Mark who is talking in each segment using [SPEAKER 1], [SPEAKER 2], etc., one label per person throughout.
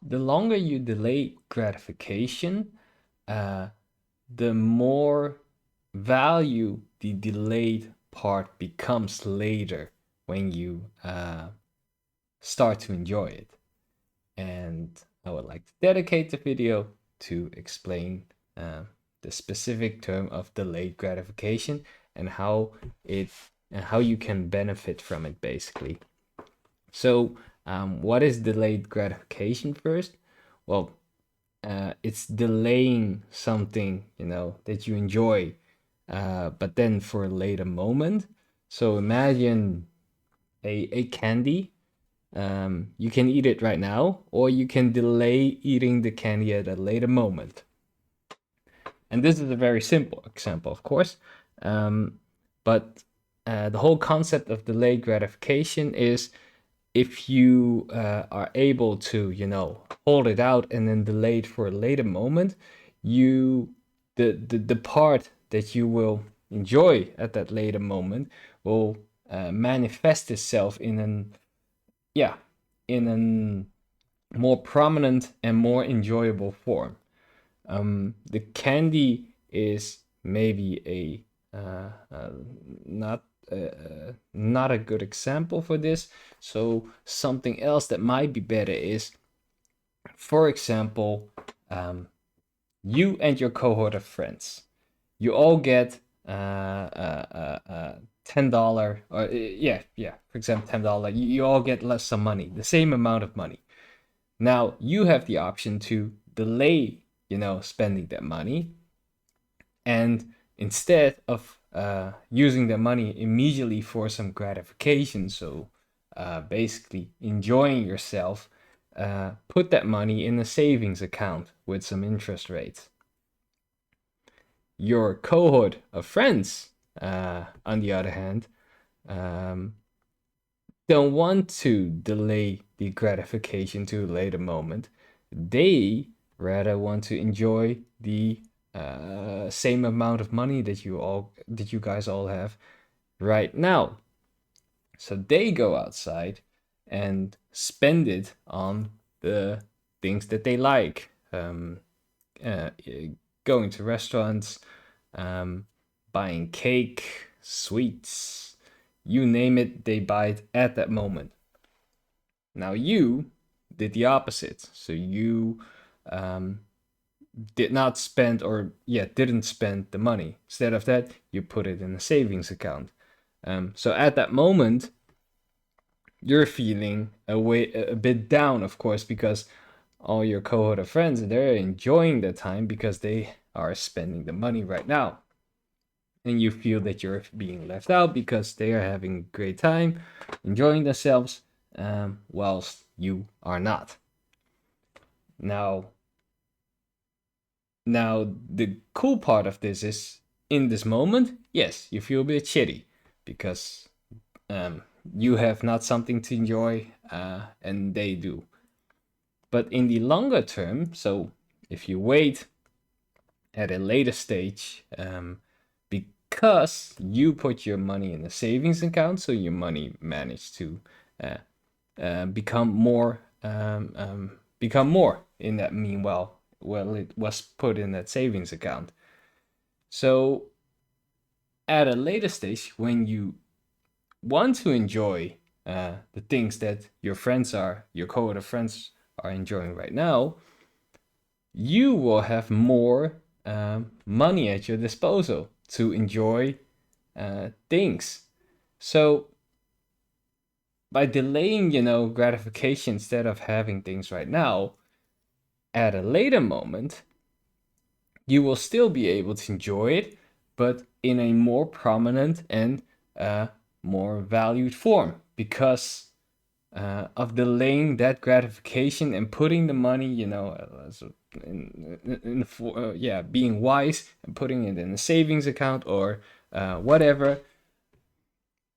[SPEAKER 1] The longer you delay gratification, uh, the more value the delayed part becomes later when you start to enjoy it. And I would like to dedicate the video to explain uh, the specific term of delayed gratification and it and how you can benefit from it basically. So, what is delayed gratification first? Well, it's delaying something that you enjoy, but then for a later moment. So imagine a candy. You can eat it right now, or you can delay eating the candy at a later moment. And this is a very simple example, of course. Um, but the whole concept of delayed gratification is if you are able to, hold it out and then delay it for a later moment, you the part that you will enjoy at that later moment will manifest itself yeah in a more prominent and more enjoyable form. The candy is maybe not not a good example for this. So something else that might be better is, for example, um, you and your cohort of friends, you all get $10 or yeah, for example, $10. You all get less some money, the same amount of money. Now you have the option to delay, spending that money, and instead of using the money immediately for some gratification, so basically enjoying yourself, put that money in a savings account with some interest rates. Your cohort of friends, on the other hand, um, don't want to delay the gratification to a later moment. They rather want to enjoy the same amount of money that you guys all have right now. So they go outside and spend it on the things that they like. Uh, Going to restaurants, um, buying cake, sweets, you name it, they buy it at that moment. Now you did the opposite. So you um, did not spend, or didn't spend the money. Instead of that, you put it in a savings account. So at that moment, you're feeling a bit down, of course, because all your cohort of friends, they're enjoying the time because they are spending the money right now. And you feel that you're being left out because they are having a great time, enjoying themselves, whilst you are not. Now, the cool part of this is, in this moment, yes, you feel a bit shitty because you have not something to enjoy, and they do. But in the longer term, so if you wait at a later stage, because you put your money in a savings account, so your money managed to uh, become more in that meanwhile. Well, it was put in that savings account. So at a later stage, when you want to enjoy the things that your cohort of friends are enjoying right now, you will have more money at your disposal to enjoy things. So by delaying, gratification instead of having things right now, at a later moment, you will still be able to enjoy it, but in a more prominent and more valued form because of delaying that gratification and putting the money, being wise and putting it in a savings account or whatever.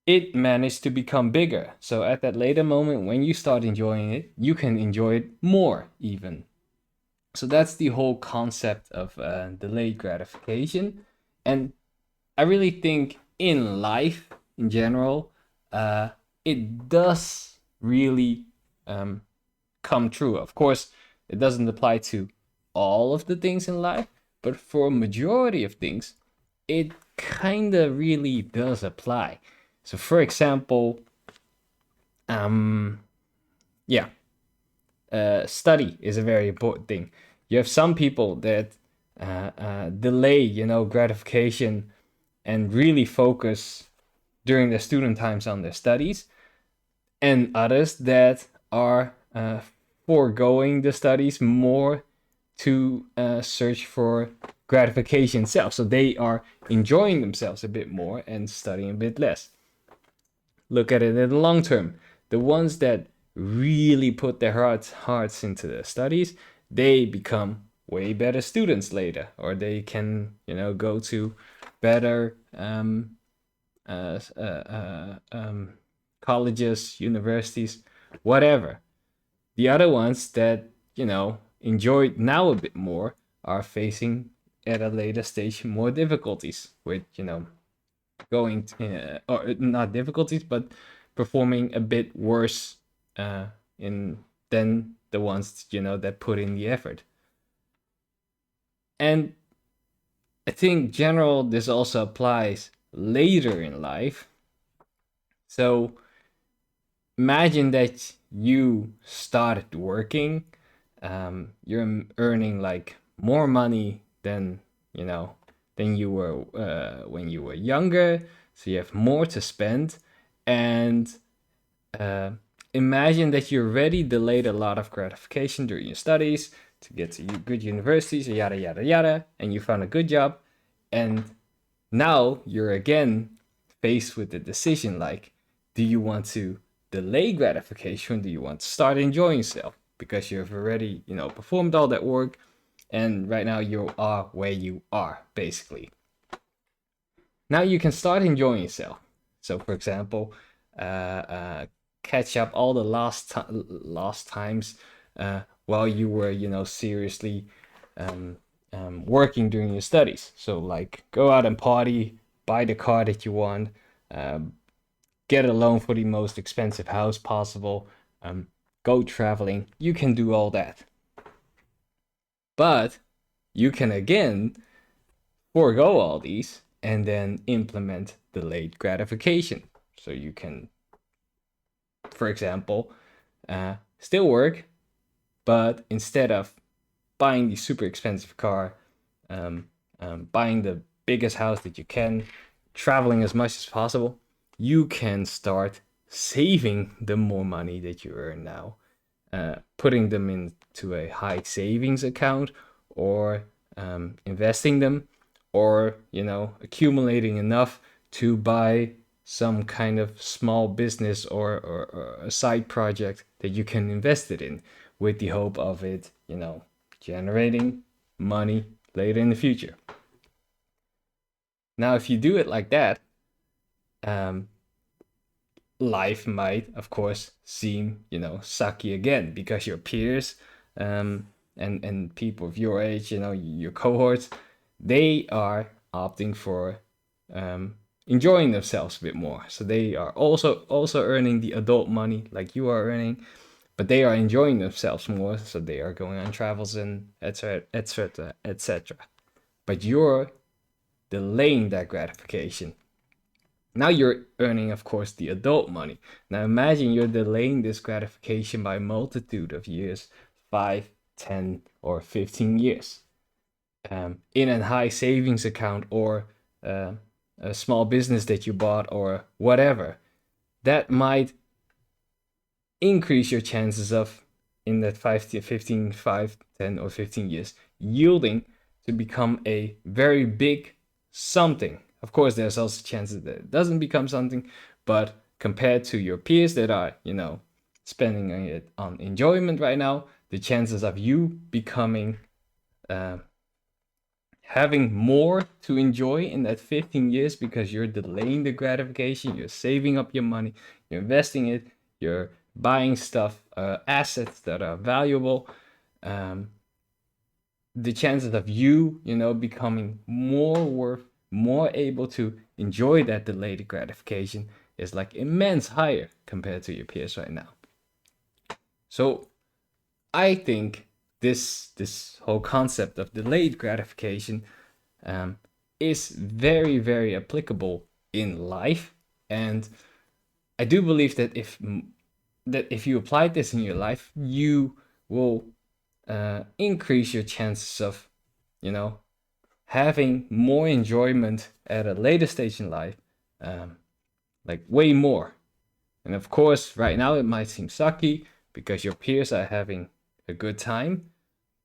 [SPEAKER 1] It managed to become bigger. So at that later moment, when you start enjoying it, you can enjoy it more even. So that's the whole concept of delayed gratification. And I really think in life in general, it does really come true. Of course, It doesn't apply to all of the things in life, but for a majority of things, it kind of really does apply. So, for example, yeah, study is a very important thing. You have some people that delay, gratification and really focus during their student times on their studies, and others that are foregoing the studies more to search for gratification itself. So they are enjoying themselves a bit more and studying a bit less. Look at it in the long term. The ones that really put their hearts into their studies, they become way better students later, or they can, go to better uh, uh, colleges, universities, whatever. The other ones that, enjoy now a bit more are facing at a later stage more difficulties with, going to, or not difficulties, but performing a bit worse in than the ones, that put in the effort. And I think general this also applies later in life. So imagine that you started working, you're earning like more money than than you were when you were younger, so you have more to spend, and uh, imagine that you already delayed a lot of gratification during your studies to get to good universities, yada yada yada, and you found a good job, and now you're again faced with the decision like, do you want to delay gratification? Do you want to start enjoying yourself? Because you've already, performed all that work, and right now you are where you are, basically. Now you can start enjoying yourself. So, for example, catch up all the lost times while you were, seriously working during your studies. So, like, go out and party, buy the car that you want, get a loan for the most expensive house possible, go traveling. You can do all that. But you can again forego all these and then implement delayed gratification. So you can, for example, still work, but instead of buying the super expensive car, buying the biggest house that you can, traveling as much as possible, you can start saving the more money that you earn now, putting them into a high savings account, or investing them, or accumulating enough to buy some kind of small business, or a side project that you can invest it in, with the hope of it generating money later in the future. Now, if you do it like that, um, life might, of course, seem, sucky again, because your peers, and people of your age, your cohorts, they are opting for enjoying themselves a bit more. So they are also earning the adult money like you are earning, but they are enjoying themselves more. So they are going on travels and etc. etc. etc. But you're delaying that gratification. Now you're earning, of course, the adult money. Now imagine you're delaying this gratification by a multitude of years, 5, 10, or 15 years, in a high savings account, or a small business that you bought, or whatever. That might increase your chances of, in that 5 to 15, 5, 10, or 15 years, yielding to become a very big something. Of course, there's also chances that it doesn't become something, but compared to your peers that are, spending it on enjoyment right now, the chances of you becoming, having more to enjoy in that 15 years, because you're delaying the gratification, you're saving up your money, you're investing it, you're buying stuff, assets that are valuable, the chances of you, becoming more worth, more able to enjoy that delayed gratification is like immense higher compared to your peers right now. So I think this whole concept of delayed gratification is very, very applicable in life. And I do believe that if you apply this in your life, you will increase your chances of, having more enjoyment at a later stage in life, like way more. And of course, right now it might seem sucky because your peers are having a good time,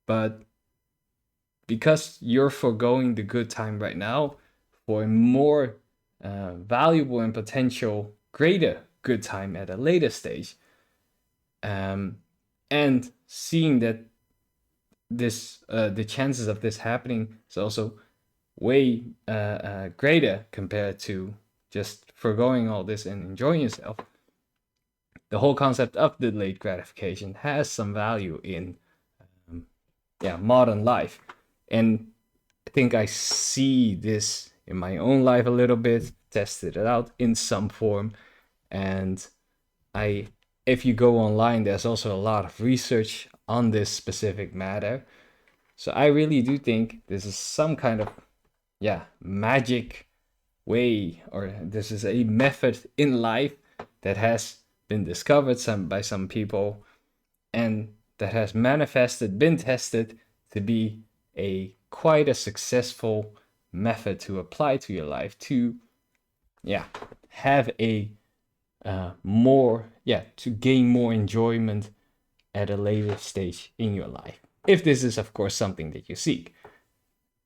[SPEAKER 1] but because you're foregoing the good time right now for a more valuable and potential greater good time at a later stage, and seeing that this the chances of this happening is also way greater compared to just foregoing all this and enjoying yourself. The whole concept of delayed gratification has some value in modern life. And I think I see this in my own life a little bit, tested it out in some form. And if you go online, there's also a lot of research on this specific matter. So I really do think this is some kind of magic way, or this is a method in life that has been discovered by some people, and that has been tested to be quite a successful method to apply to your life to have to gain more enjoyment at a later stage in your life, if this is of course something that you seek.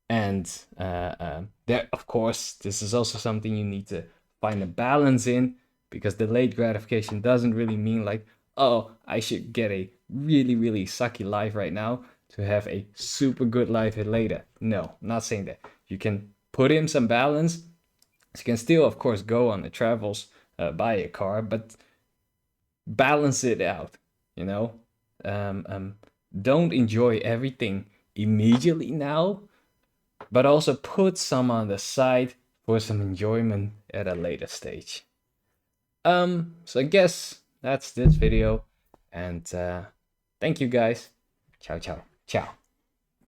[SPEAKER 1] And there, of course, this is also something you need to find a balance in, because delayed gratification doesn't really mean like, oh, I should get a really, really sucky life right now to have a super good life later. No, I'm not saying that. You can put in some balance. You can still, of course, go on the travels, buy a car, but balance it out, don't enjoy everything immediately now, but also put some on the side for some enjoyment at a later stage. So I guess that's this video, and thank you guys. Ciao, ciao, ciao.